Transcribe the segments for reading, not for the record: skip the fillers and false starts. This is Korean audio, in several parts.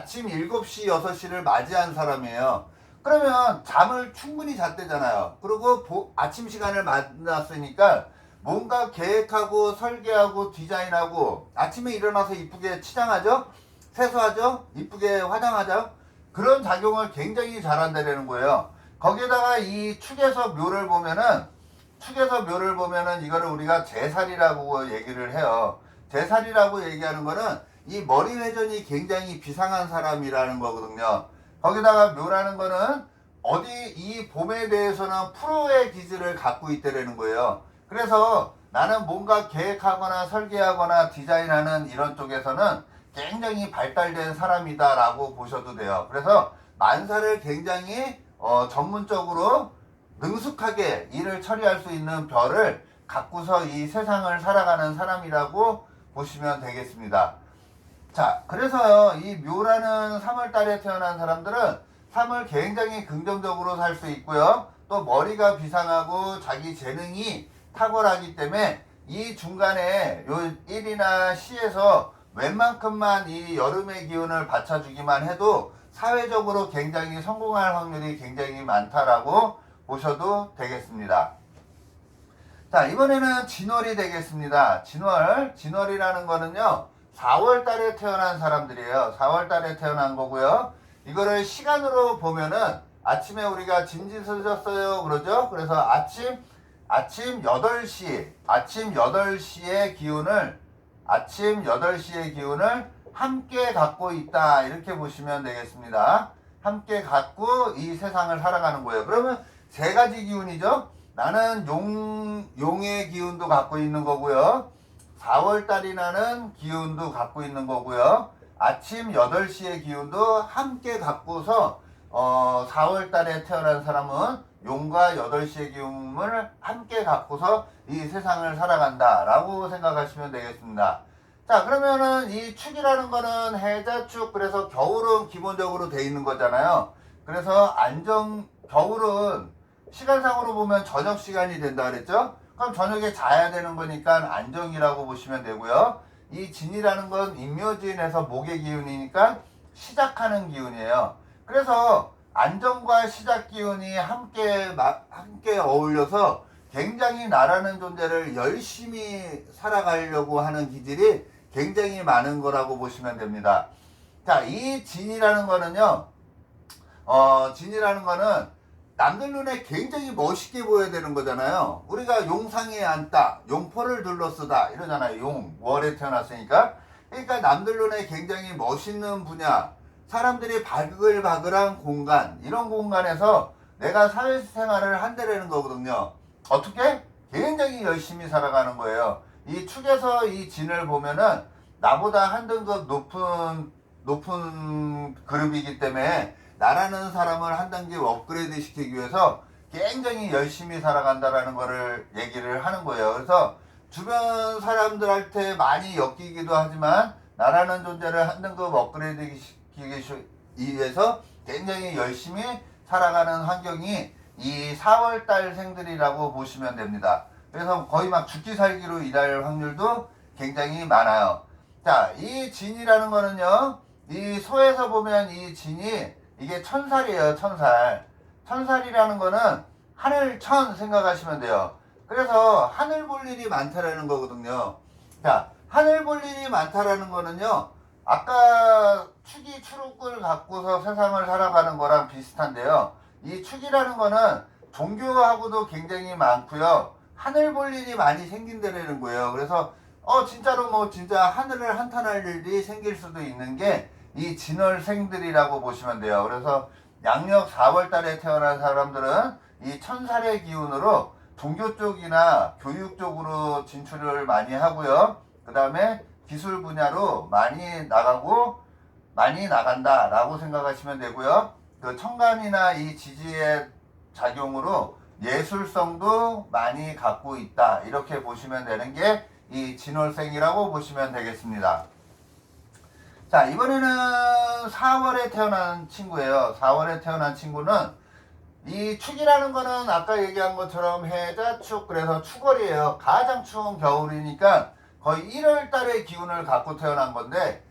아침 7시, 6시를 맞이한 사람이에요. 그러면 잠을 충분히 잤대잖아요. 그리고 아침 시간을 만났으니까 뭔가 계획하고 설계하고 디자인하고 아침에 일어나서 이쁘게 치장하죠? 세수하죠? 이쁘게 화장하죠? 그런 작용을 굉장히 잘한다는 거예요. 거기에다가 이 축에서 묘를 보면은 이거를 우리가 제살이라고 얘기를 해요. 제살이라고 얘기하는 거는 이 머리 회전이 굉장히 비상한 사람이라는 거거든요. 거기다가 묘라는 거는 이 봄에 대해서는 프로의 기질을 갖고 있다는 거예요. 그래서 나는 뭔가 계획하거나 설계하거나 디자인하는 이런 쪽에서는 굉장히 발달된 사람이다라고 보셔도 돼요. 그래서 만사를 굉장히 전문적으로 능숙하게 일을 처리할 수 있는 별을 갖고서 이 세상을 살아가는 사람이라고 보시면 되겠습니다. 자, 그래서요, 이 묘라는 3월달에 태어난 사람들은 삶을 굉장히 긍정적으로 살 수 있고요. 또 머리가 비상하고 자기 재능이 탁월하기 때문에 이 중간에 요 1이나 C에서 웬만큼만 이 여름의 기운을 받쳐주기만 해도 사회적으로 굉장히 성공할 확률이 굉장히 많다라고 보셔도 되겠습니다. 자, 이번에는 진월이 되겠습니다. 진월이라는 거는요, 4월 달에 태어난 사람들이에요. 4월 달에 태어난 거고요. 이거를 시간으로 보면은 아침에 우리가 진지서졌어요 그러죠? 그래서 아침 8시의 기운을 함께 갖고 있다. 이렇게 보시면 되겠습니다. 함께 갖고 이 세상을 살아가는 거예요. 그러면 세 가지 기운이죠. 나는 용의 기운도 갖고 있는 거고요. 4월달이 나는 기운도 갖고 있는 거고요. 아침 8시의 기운도 함께 갖고서 4월달에 태어난 사람은 용과 8시의 기운을 함께 갖고서 이 세상을 살아간다 라고 생각하시면 되겠습니다. 자, 그러면은 이 축이라는 거는 해자축, 그래서 겨울은 기본적으로 돼 있는 거잖아요. 그래서 겨울은 시간상으로 보면 저녁 시간이 된다 그랬죠? 그럼 저녁에 자야 되는 거니까 안정이라고 보시면 되고요. 이 진이라는 건 인묘진에서 목의 기운이니까 시작하는 기운이에요. 그래서 안정과 시작 기운이 함께 어울려서 굉장히 나라는 존재를 열심히 살아가려고 하는 기질이 굉장히 많은 거라고 보시면 됩니다. 자, 이 진이라는 거는요, 진이라는 거는 남들 눈에 굉장히 멋있게 보여야 되는 거잖아요. 우리가 용상에 앉다, 용포를 둘러쓰다 이러잖아요. 월에 태어났으니까. 그러니까 남들 눈에 굉장히 멋있는 분야, 사람들이 바글바글한 공간, 이런 공간에서 내가 사회생활을 한다라는 거거든요. 어떻게? 굉장히 열심히 살아가는 거예요. 이 축에서 이 진을 보면은 나보다 한 등급 높은 그룹이기 때문에 나라는 사람을 한 단계 업그레이드 시키기 위해서 굉장히 열심히 살아간다라는 거를 얘기를 하는 거예요. 그래서 주변 사람들한테 많이 엮이기도 하지만 나라는 존재를 한 등급 업그레이드 시키기 위해서 굉장히 열심히 살아가는 환경이 이 4월달 생들이라고 보시면 됩니다. 그래서 거의 막 죽기 살기로 일할 확률도 굉장히 많아요. 자, 이 진이라는 거는요, 이 소에서 보면 이 진이 이게 천살이에요. 천살이라는 거는 하늘천 생각하시면 돼요. 그래서 하늘 볼 일이 많다라는 거거든요. 자, 하늘 볼 일이 많다라는 거는요, 아까 축이 추룩을 갖고서 세상을 살아가는 거랑 비슷한데요. 이 축이라는 거는 종교하고도 굉장히 많고요. 하늘 볼 일이 많이 생긴다는 거예요. 그래서 진짜로 진짜 하늘을 한탄할 일이 생길 수도 있는 게 이 진월생들이라고 보시면 돼요. 그래서 양력 4월 달에 태어난 사람들은 이 천살의 기운으로 종교 쪽이나 교육 쪽으로 진출을 많이 하고요. 그 다음에 기술 분야로 많이 나간다라고 생각하시면 되고요. 그 천간이나 이 지지의 작용으로 예술성도 많이 갖고 있다. 이렇게 보시면 되는 게 이 진월생이라고 보시면 되겠습니다. 자, 이번에는 4월에 태어난 친구예요. 4월에 태어난 친구는 이 축이라는 거는 아까 얘기한 것처럼 해자축, 그래서 축월이에요. 가장 추운 겨울이니까 거의 1월 달의 기운을 갖고 태어난 건데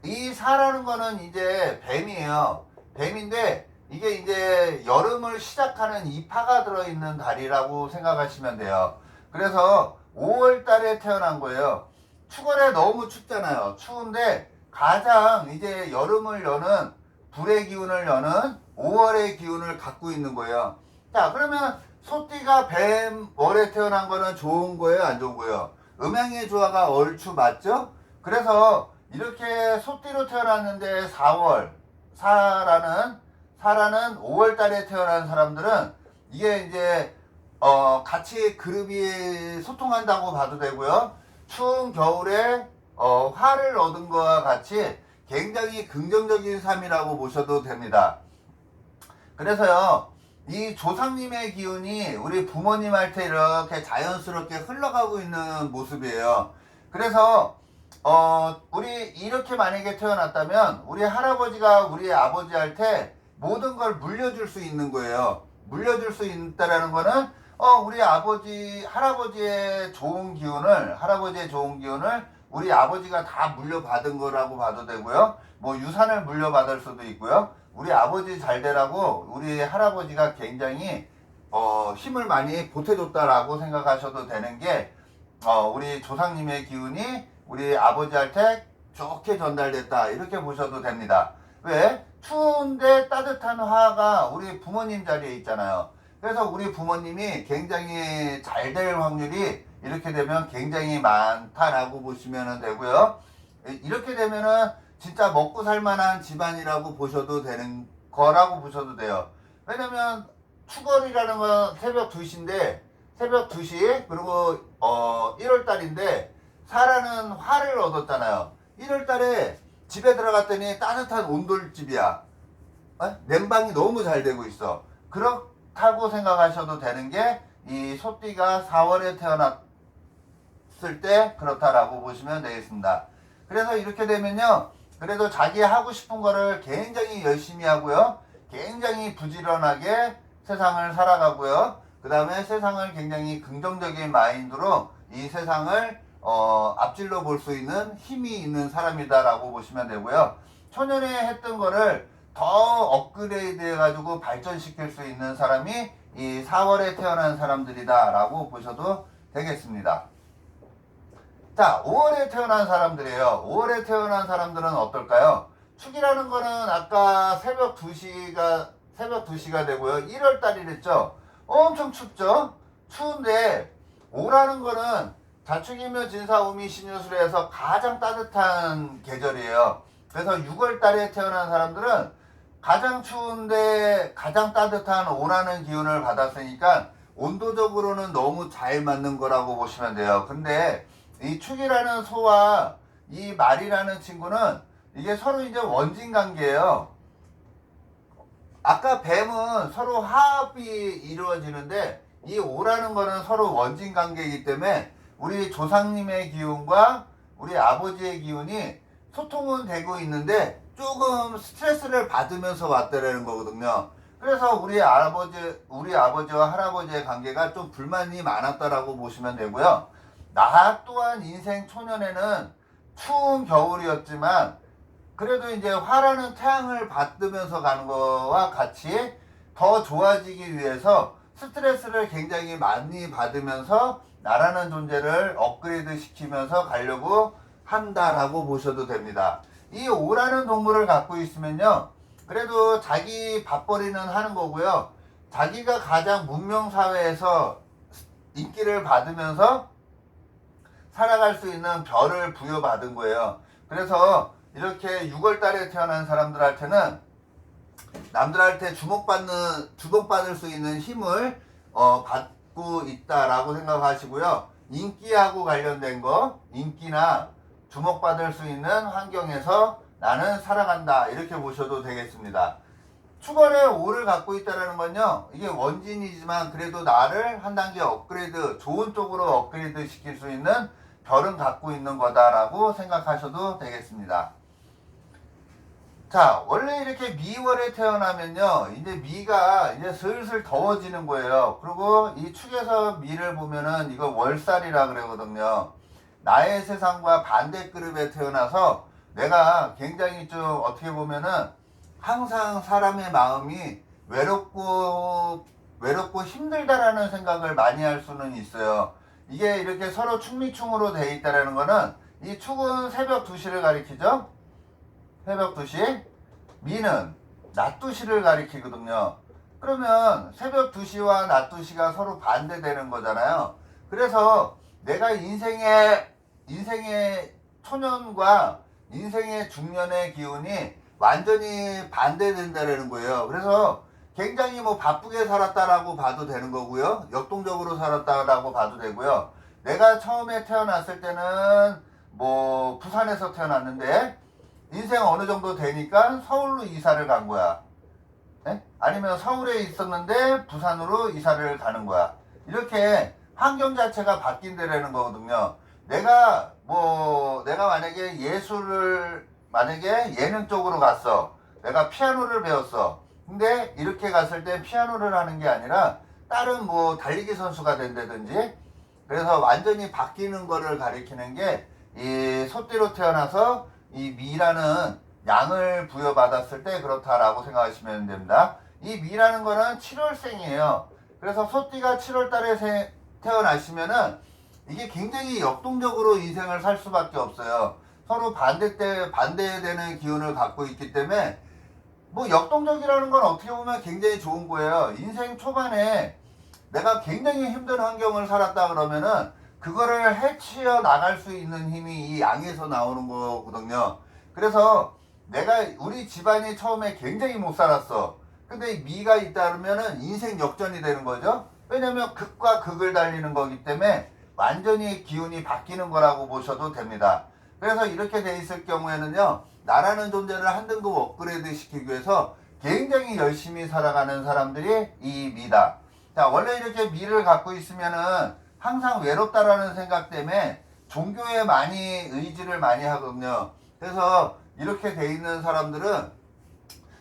이 사라는 거는 이제 뱀이에요. 뱀인데 이게 이제 여름을 시작하는 이파가 들어있는 달이라고 생각하시면 돼요. 그래서 5월 달에 태어난 거예요. 추월에 너무 춥잖아요. 추운데 가장 이제 여름을 여는 불의 기운을 여는 5월의 기운을 갖고 있는 거예요. 자, 그러면 소띠가 뱀월에 태어난 거는 좋은 거예요, 안 좋은 거예요? 음양의 조화가 얼추 맞죠? 그래서 이렇게 소띠로 태어났는데 4월 사라는 5월 달에 태어난 사람들은 이게 이제 같이 그룹이 소통한다고 봐도 되고요. 추운 겨울에 화를 얻은 것과 같이 굉장히 긍정적인 삶이라고 보셔도 됩니다. 그래서요, 이 조상님의 기운이 우리 부모님한테 이렇게 자연스럽게 흘러가고 있는 모습이에요. 그래서 우리 이렇게 만약에 태어났다면 우리 할아버지가 우리 아버지한테 모든 걸 물려줄 수 있는 거예요. 물려줄 수 있다라는 거는 우리 할아버지의 좋은 기운을 우리 아버지가 다 물려받은 거라고 봐도 되고요. 뭐 유산을 물려받을 수도 있고요. 우리 아버지 잘 되라고 우리 할아버지가 굉장히 힘을 많이 보태줬다라고 생각하셔도 되는 게 우리 조상님의 기운이 우리 아버지한테 좋게 전달됐다 이렇게 보셔도 됩니다. 왜? 추운데 따뜻한 화가 우리 부모님 자리에 있잖아요. 그래서 우리 부모님이 굉장히 잘 될 확률이 이렇게 되면 굉장히 많다라고 보시면 되고요. 이렇게 되면은 진짜 먹고 살만한 집안이라고 보셔도 되는 거라고 보셔도 돼요. 왜냐면 추월이라는 건 새벽 2시인데 새벽 2시 그리고 1월달인데 사라는 화를 얻었잖아요. 1월달에 집에 들어갔더니 따뜻한 온돌집이야. 냉방이 너무 잘 되고 있어. 그렇다고 생각하셔도 되는 게 이 소띠가 4월에 태어났을 때 그렇다라고 보시면 되겠습니다. 그래서 이렇게 되면요, 그래도 자기 하고 싶은 거를 굉장히 열심히 하고요, 굉장히 부지런하게 세상을 살아가고요, 그 다음에 세상을 굉장히 긍정적인 마인드로 이 세상을 앞질러 볼 수 있는 힘이 있는 사람이다라고 보시면 되고요. 초년에 했던 거를 더 업그레이드 해가지고 발전시킬 수 있는 사람이 이 4월에 태어난 사람들이다 라고 보셔도 되겠습니다. 자, 5월에 태어난 사람들이에요. 5월에 태어난 사람들은 어떨까요? 축이라는 거는 아까 새벽 2시가 되고요. 1월달이랬죠. 엄청 춥죠? 추운데 오라는 거는 자축이묘 진사오미 신유술에서 가장 따뜻한 계절이에요. 그래서 6월달에 태어난 사람들은 가장 추운데 가장 따뜻한 오라는 기운을 받았으니까 온도적으로는 너무 잘 맞는 거라고 보시면 돼요. 근데 이 축이라는 소와 이 말이라는 친구는 이게 서로 이제 원진 관계예요. 아까 뱀은 서로 화합이 이루어지는데 이 오라는 거는 서로 원진 관계이기 때문에 우리 조상님의 기운과 우리 아버지의 기운이 소통은 되고 있는데 조금 스트레스를 받으면서 왔다라는 거거든요. 그래서 우리 아버지와 할아버지의 관계가 좀 불만이 많았다라고 보시면 되고요. 나 또한 인생 초년에는 추운 겨울이었지만 그래도 이제 화라는 태양을 받으면서 가는 거와 같이 더 좋아지기 위해서 스트레스를 굉장히 많이 받으면서 나라는 존재를 업그레이드 시키면서 가려고 한다라고 보셔도 됩니다. 이 오라는 동물을 갖고 있으면요, 그래도 자기 밥벌이는 하는 거고요, 자기가 가장 문명사회에서 인기를 받으면서 살아갈 수 있는 별을 부여받은 거예요. 그래서 이렇게 6월달에 태어난 사람들한테는 남들한테 주목받을 수 있는 힘을 받고 있다라고 생각하시고요. 인기하고 관련된 거, 인기나 주목받을 수 있는 환경에서 나는 살아간다 이렇게 보셔도 되겠습니다. 축월에 5를 갖고 있다는 건요, 이게 원진이지만 그래도 나를 한 단계 업그레이드, 좋은 쪽으로 업그레이드 시킬 수 있는 별은 갖고 있는 거다라고 생각하셔도 되겠습니다. 자, 원래 이렇게 미월에 태어나면요, 이제 미가 이제 슬슬 더워지는 거예요. 그리고 이 축에서 미를 보면은 이거 월살이라 그러거든요. 나의 세상과 반대 그룹에 태어나서 내가 굉장히 좀 어떻게 보면은 항상 사람의 마음이 외롭고 힘들다라는 생각을 많이 할 수는 있어요. 이게 이렇게 서로 충미충으로 돼 있다라는 거는 이 축은 새벽 2시를 가리키죠. 새벽 2시. 미는 낮 2시를 가리키거든요. 그러면 새벽 2시와 낮 2시가 서로 반대되는 거잖아요. 그래서 내가 인생의 초년과 인생의 중년의 기운이 완전히 반대된다는 거예요. 그래서 굉장히 뭐 바쁘게 살았다라고 봐도 되는 거고요. 역동적으로 살았다라고 봐도 되고요. 내가 처음에 태어났을 때는 뭐 부산에서 태어났는데 인생 어느 정도 되니까 서울로 이사를 간 거야. 네? 아니면 서울에 있었는데 부산으로 이사를 가는 거야. 이렇게 환경 자체가 바뀐다라는 거거든요. 내가 만약에 만약에 예능 쪽으로 갔어. 내가 피아노를 배웠어. 근데 이렇게 갔을 때 피아노를 하는 게 아니라 다른 뭐 달리기 선수가 된다든지, 그래서 완전히 바뀌는 거를 가리키는 게 이 소띠로 태어나서 이 미라는 양을 부여받았을 때 그렇다라고 생각하시면 됩니다. 이 미라는 거는 7월생이에요. 그래서 소띠가 7월 달에 태어나시면은 이게 굉장히 역동적으로 인생을 살 수밖에 없어요. 서로 반대되는 기운을 갖고 있기 때문에 뭐 역동적이라는 건 어떻게 보면 굉장히 좋은 거예요. 인생 초반에 내가 굉장히 힘든 환경을 살았다 그러면은 그거를 해치어 나갈 수 있는 힘이 이 양에서 나오는 거거든요. 그래서 우리 집안이 처음에 굉장히 못 살았어. 근데 미가 있다 그러면은 인생 역전이 되는 거죠. 왜냐면 극과 극을 달리는 거기 때문에 완전히 기운이 바뀌는 거라고 보셔도 됩니다. 그래서 이렇게 돼 있을 경우에는요, 나라는 존재를 한 등급 업그레이드 시키기 위해서 굉장히 열심히 살아가는 사람들이 이 미다. 자, 원래 이렇게 미를 갖고 있으면은 항상 외롭다라는 생각 때문에 종교에 의지를 많이 하거든요. 그래서 이렇게 돼 있는 사람들은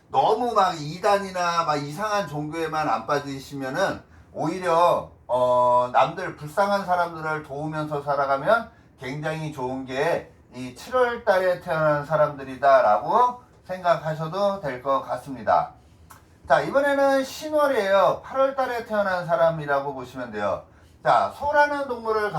너무 막 이단이나 막 이상한 종교에만 안 빠지시면은 오히려 남들 불쌍한 사람들을 도우면서 살아가면 굉장히 좋은 게 이 7월 달에 태어난 사람들이다라고 생각하셔도 될 것 같습니다. 자, 이번에는 신월이에요. 8월 달에 태어난 사람이라고 보시면 돼요. 자, 소라는 동물을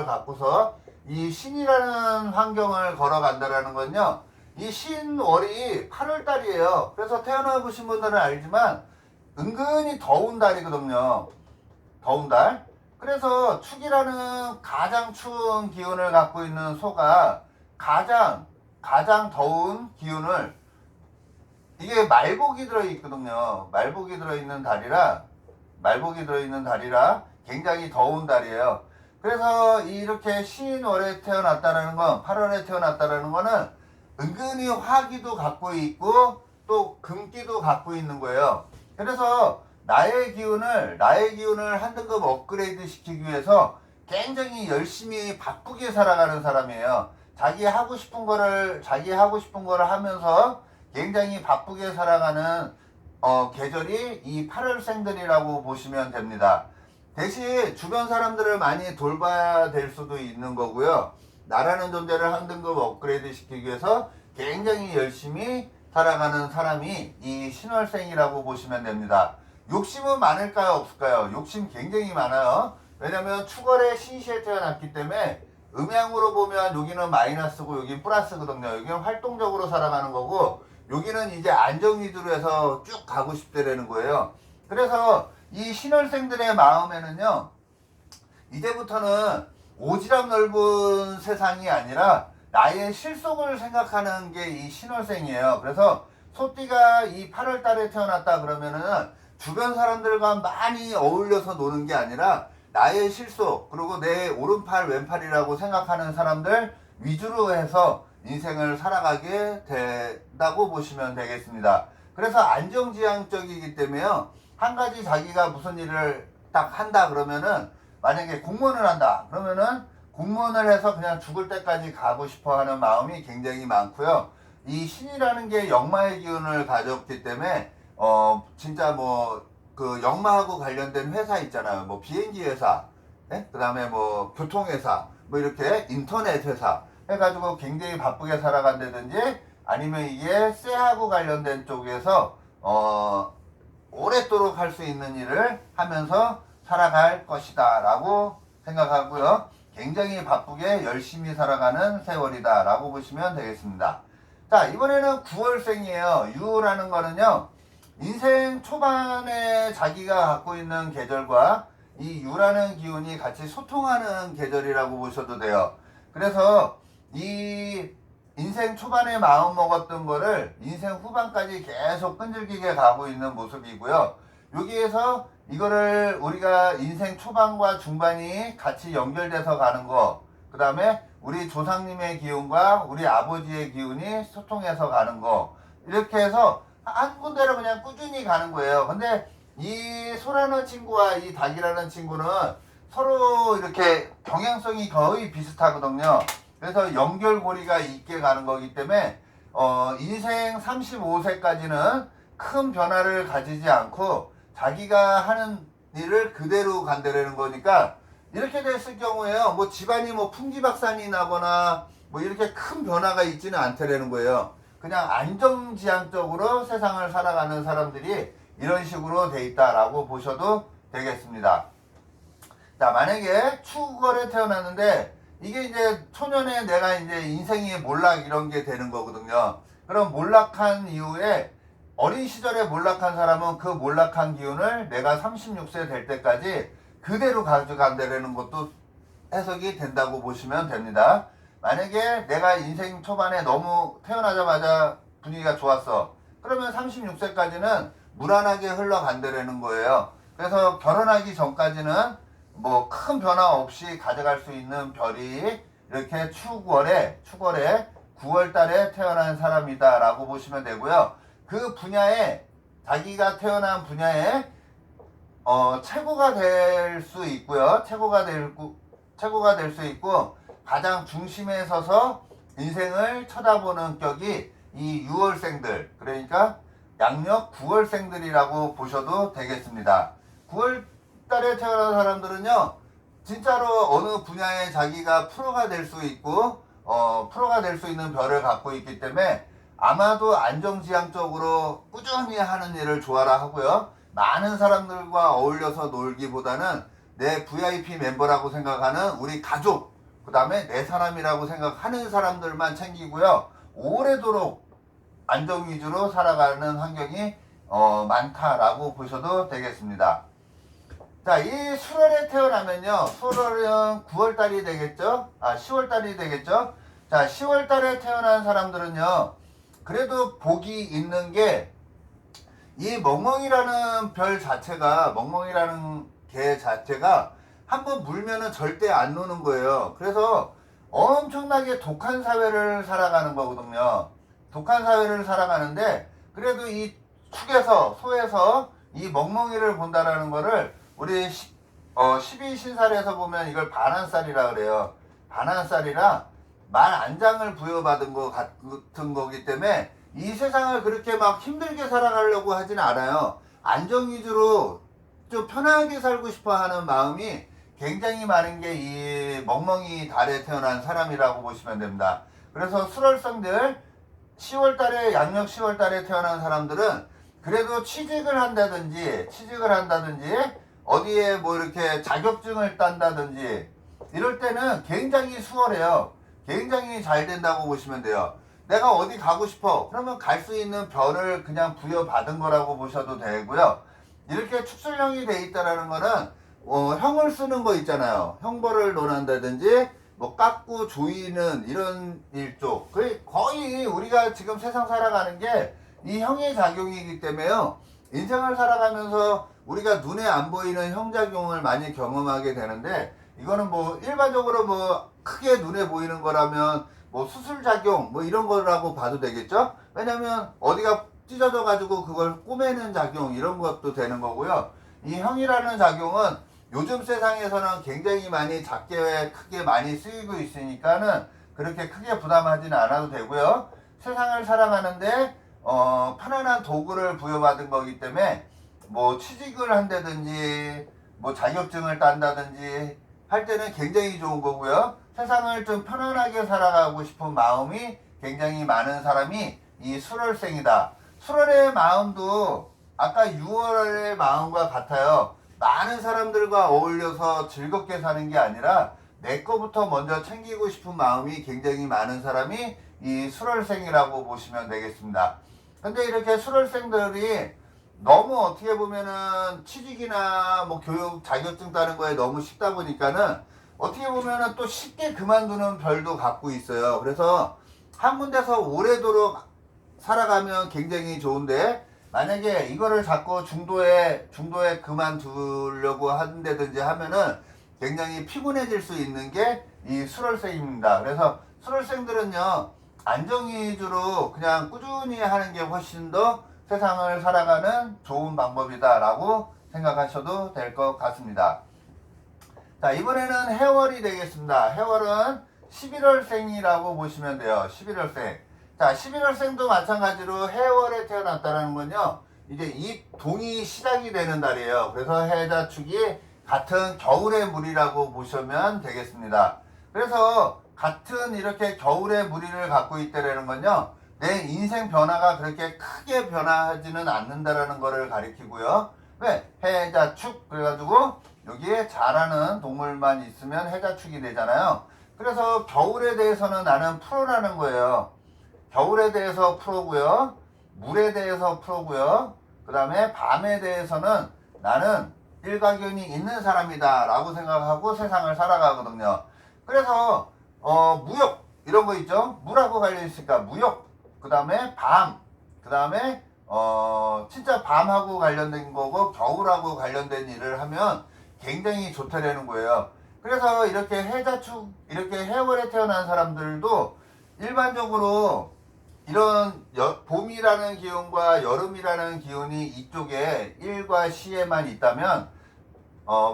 갖고서 이 신이라는 환경을 걸어간다라는 건요, 이 신월이 8월 달이에요. 그래서 태어나 보신 분들은 알지만 은근히 더운 달이거든요. 더운 달. 그래서 축이라는 가장 추운 기운을 갖고 있는 소가 가장 더운 기운을, 이게 말복이 들어있거든요. 말복이 들어있는 달이라 굉장히 더운 달이에요. 그래서 이렇게 신월에 태어났다는 건, 8월에 태어났다는 거는 은근히 화기도 갖고 있고 또 금기도 갖고 있는 거예요. 그래서 나의 기운을 한 등급 업그레이드 시키기 위해서 굉장히 열심히 바쁘게 살아가는 사람이에요. 자기 하고 싶은 거를 하면서 굉장히 바쁘게 살아가는 계절이 이 8월생들이라고 보시면 됩니다. 대신 주변 사람들을 많이 돌봐야 될 수도 있는 거고요. 나라는 존재를 한 등급 업그레이드 시키기 위해서 굉장히 열심히 살아가는 사람이 이 신월생이라고 보시면 됩니다. 욕심은 많을까요, 없을까요? 욕심 굉장히 많아요. 왜냐면 축월에 신시에 태어났기 때문에 음양으로 보면 여기는 마이너스고 여기는 플러스거든요. 여기는 활동적으로 살아가는 거고 여기는 이제 안정 위주로 해서 쭉 가고 싶다라는 거예요. 그래서 이 신월생들의 마음에는요, 이제부터는 오지랖 넓은 세상이 아니라 나의 실속을 생각하는 게 이 신월생이에요. 그래서 소띠가 이 8월 달에 태어났다 그러면은 주변 사람들과 많이 어울려서 노는 게 아니라 나의 실속, 그리고 내 오른팔 왼팔이라고 생각하는 사람들 위주로 해서 인생을 살아가게 된다고 보시면 되겠습니다. 그래서 안정지향적이기 때문에요, 한 가지 자기가 무슨 일을 딱 한다 그러면은, 만약에 공무원을 한다 그러면은 공무원을 해서 그냥 죽을 때까지 가고 싶어 하는 마음이 굉장히 많고요. 이 신이라는 게 역마의 기운을 가졌기 때문에 진짜 뭐 그 역마하고 관련된 회사 있잖아요. 뭐 비행기 회사, 그 다음에 뭐 교통회사, 뭐 이렇게 인터넷 회사, 해가지고 굉장히 바쁘게 살아간다든지 아니면 이게 쇠하고 관련된 쪽에서 오랫도록 할 수 있는 일을 하면서 살아갈 것이다 라고 생각하고요. 굉장히 바쁘게 열심히 살아가는 세월이다 라고 보시면 되겠습니다. 자, 이번에는 9월생이에요. 유라는 거는요, 인생 초반에 자기가 갖고 있는 계절과 이 유라는 기운이 같이 소통하는 계절이라고 보셔도 돼요. 그래서 이 인생 초반에 마음 먹었던 거를 인생 후반까지 계속 끈질기게 가고 있는 모습이고요. 여기에서 이거를 우리가 인생 초반과 중반이 같이 연결돼서 가는 거, 그 다음에 우리 조상님의 기운과 우리 아버지의 기운이 소통해서 가는 거, 이렇게 해서 한 군데로 그냥 꾸준히 가는 거예요. 근데 이 소라는 친구와 이 닭이라는 친구는 서로 이렇게 경향성이 거의 비슷하거든요. 그래서 연결고리가 있게 가는 거기 때문에 인생 35세까지는 큰 변화를 가지지 않고 자기가 하는 일을 그대로 간다라는 거니까, 이렇게 됐을 경우에요, 뭐 집안이 뭐 풍지박산이 나거나 뭐 이렇게 큰 변화가 있지는 않다라는 거예요. 그냥 안정지향적으로 세상을 살아가는 사람들이 이런 식으로 돼 있다라고 보셔도 되겠습니다. 자, 만약에 추월에 태어났는데 이게 이제 초년에 내가 이제 인생의 몰락 이런 게 되는 거거든요. 그럼 몰락한 이후에 어린 시절에 몰락한 사람은 그 몰락한 기운을 내가 36세 될 때까지 그대로 가져간다는 것도 해석이 된다고 보시면 됩니다. 만약에 내가 인생 초반에 너무 태어나자마자 분위기가 좋았어. 그러면 36세까지는 무난하게 흘러간다는 거예요. 그래서 결혼하기 전까지는 뭐 큰 변화 없이 가져갈 수 있는 별이 이렇게 축월에 9월 달에 태어난 사람이다 라고 보시면 되고요. 그 분야에, 자기가 태어난 분야에 최고가 될 수 있고요. 최고가 될 수 있고 가장 중심에 서서 인생을 쳐다보는 격이 이 6월생들, 그러니까 양력 9월생들이라고 보셔도 되겠습니다. 9월 달에 태어난 사람들은요, 진짜로 어느 분야에 자기가 프로가 될 수 있고 프로가 될 수 있는 별을 갖고 있기 때문에 아마도 안정지향적으로 꾸준히 하는 일을 좋아라 하고요. 많은 사람들과 어울려서 놀기보다는 내 VIP 멤버라고 생각하는 우리 가족, 그 다음에 내 사람이라고 생각하는 사람들만 챙기고요. 오래도록 안정 위주로 살아가는 환경이 많다라고 보셔도 되겠습니다. 자, 이 수월에 태어나면요, 수월은 9월달이 되겠죠? 10월달이 되겠죠? 자, 10월달에 태어난 사람들은요, 그래도 복이 있는 게, 이 멍멍이라는 별 자체가, 멍멍이라는 개 자체가 한번 물면은 절대 안 노는 거예요. 그래서 엄청나게 독한 사회를 살아가는 거거든요. 독한 사회를 살아가는데, 그래도 이 축에서, 소에서 이 멍멍이를 본다라는 거를 우리 12신살에서 보면 이걸 반한살이라 그래요. 반한살이라 만안장을 부여받은 것 같은 거기 때문에 이 세상을 그렇게 막 힘들게 살아가려고 하진 않아요. 안정 위주로 좀 편하게 살고 싶어 하는 마음이 굉장히 많은 게 이 멍멍이 달에 태어난 사람이라고 보시면 됩니다. 그래서 수월성들 10월달에, 양력 10월달에 태어난 사람들은 그래도 취직을 한다든지 어디에 뭐 이렇게 자격증을 딴다든지 이럴 때는 굉장히 수월해요. 굉장히 잘 된다고 보시면 돼요. 내가 어디 가고 싶어, 그러면 갈 수 있는 별을 그냥 부여받은 거라고 보셔도 되고요. 이렇게 축술형이 돼 있다라는 거는 형을 쓰는 거 있잖아요. 형벌을 논한다든지 뭐 깎고 조이는 이런 일쪽, 거의 우리가 지금 세상 살아가는 게 이 형의 작용이기 때문에요. 인생을 살아가면서 우리가 눈에 안 보이는 형작용을 많이 경험하게 되는데, 이거는 뭐 일반적으로 뭐 크게 눈에 보이는 거라면 뭐 수술작용 뭐 이런 거라고 봐도 되겠죠. 왜냐면 어디가 찢어져 가지고 그걸 꼬매는 작용 이런 것도 되는 거고요. 이 형이라는 작용은 요즘 세상에서는 굉장히 많이 작게 크게 많이 쓰이고 있으니까는 그렇게 크게 부담하지는 않아도 되고요. 세상을 살아가는데 편안한 도구를 부여받은 거기 때문에 뭐 취직을 한다든지 뭐 자격증을 딴다든지 할 때는 굉장히 좋은 거고요. 세상을 좀 편안하게 살아가고 싶은 마음이 굉장히 많은 사람이 이 술월생이다. 술월의 마음도 아까 6월의 마음과 같아요. 많은 사람들과 어울려서 즐겁게 사는 게 아니라 내 거부터 먼저 챙기고 싶은 마음이 굉장히 많은 사람이 이 술월생이라고 보시면 되겠습니다. 근데 이렇게 술월생들이 너무 어떻게 보면은 취직이나 뭐 교육 자격증 따는 거에 너무 쉽다 보니까는 어떻게 보면은 또 쉽게 그만두는 별도 갖고 있어요. 그래서 한 군데서 오래도록 살아가면 굉장히 좋은데 만약에 이거를 자꾸 중도에 그만두려고 한다든지 하면은 굉장히 피곤해질 수 있는 게 이 술월생입니다. 그래서 술월생들은요 안정 위주로 그냥 꾸준히 하는 게 훨씬 더 세상을 살아가는 좋은 방법이다 라고 생각하셔도 될 것 같습니다. 자, 이번에는 해월이 되겠습니다. 해월은 11월생이라고 보시면 돼요. 11월생. 자, 11월생도 마찬가지로 해월에 태어났다는 건요, 이제 이 동이 시작이 되는 달이에요. 그래서 해자축이 같은 겨울의 물이라고 보시면 되겠습니다. 그래서 같은 이렇게 겨울의 무리를 갖고 있다는 건요, 내 인생 변화가 그렇게 크게 변화하지는 않는다라는 것을 가리키고요. 왜? 해자축. 그래가지고 여기에 자라는 동물만 있으면 해자축이 되잖아요. 그래서 겨울에 대해서는 나는 프로라는 거예요. 겨울에 대해서 프로고요. 물에 대해서 프로고요. 그 다음에 밤에 대해서는 나는 일가견이 있는 사람이다 라고 생각하고 세상을 살아가거든요. 그래서 무역 이런 거 있죠. 물하고 관련 있으니까 무역, 그 다음에 밤, 그 다음에 진짜 밤하고 관련된 거고 겨울하고 관련된 일을 하면 굉장히 좋다라는 거예요. 그래서 이렇게 해자축, 이렇게 해월에 태어난 사람들도 일반적으로 이런 봄이라는 기운과 여름이라는 기운이 이쪽에 일과 시에만 있다면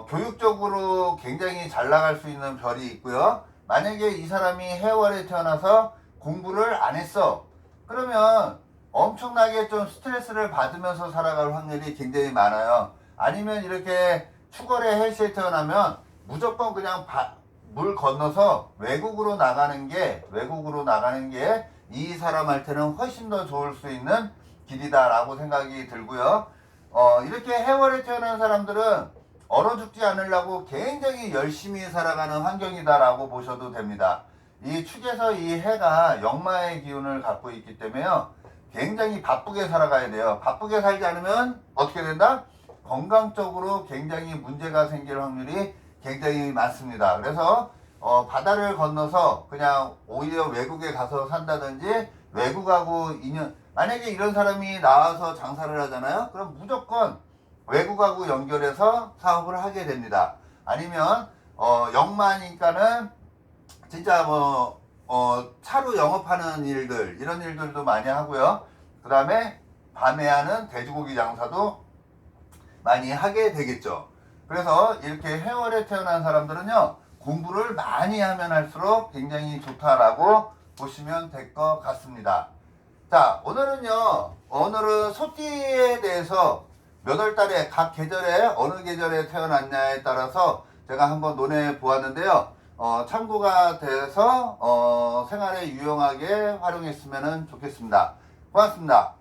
교육적으로 굉장히 잘 나갈 수 있는 별이 있고요. 만약에 이 사람이 해월에 태어나서 공부를 안 했어. 그러면 엄청나게 좀 스트레스를 받으면서 살아갈 확률이 굉장히 많아요. 아니면 이렇게 축월의 해시에 태어나면 무조건 그냥 물 건너서 외국으로 나가는 게 이 사람한테는 훨씬 더 좋을 수 있는 길이다라고 생각이 들고요. 이렇게 해월에 태어난 사람들은 얼어 죽지 않으려고 굉장히 열심히 살아가는 환경이다라고 보셔도 됩니다. 이 축에서 이 해가 역마의 기운을 갖고 있기 때문에요. 굉장히 바쁘게 살아가야 돼요. 바쁘게 살지 않으면 어떻게 된다? 건강적으로 굉장히 문제가 생길 확률이 굉장히 많습니다. 그래서 바다를 건너서 그냥 오히려 외국에 가서 산다든지 외국하고 인연, 만약에 이런 사람이 나와서 장사를 하잖아요. 그럼 무조건 외국하고 연결해서 사업을 하게 됩니다. 아니면 역마니까는 진짜 차로 영업하는 일들, 이런 일들도 많이 하고요. 그 다음에 밤에 하는 돼지고기 장사도 많이 하게 되겠죠. 그래서 이렇게 해월에 태어난 사람들은요, 공부를 많이 하면 할수록 굉장히 좋다라고 보시면 될 것 같습니다. 자, 오늘은 소띠에 대해서 몇 월 달에 각 계절에 어느 계절에 태어났냐에 따라서 제가 한번 논해 보았는데요. 참고가 돼서 생활에 유용하게 활용했으면 좋겠습니다. 고맙습니다.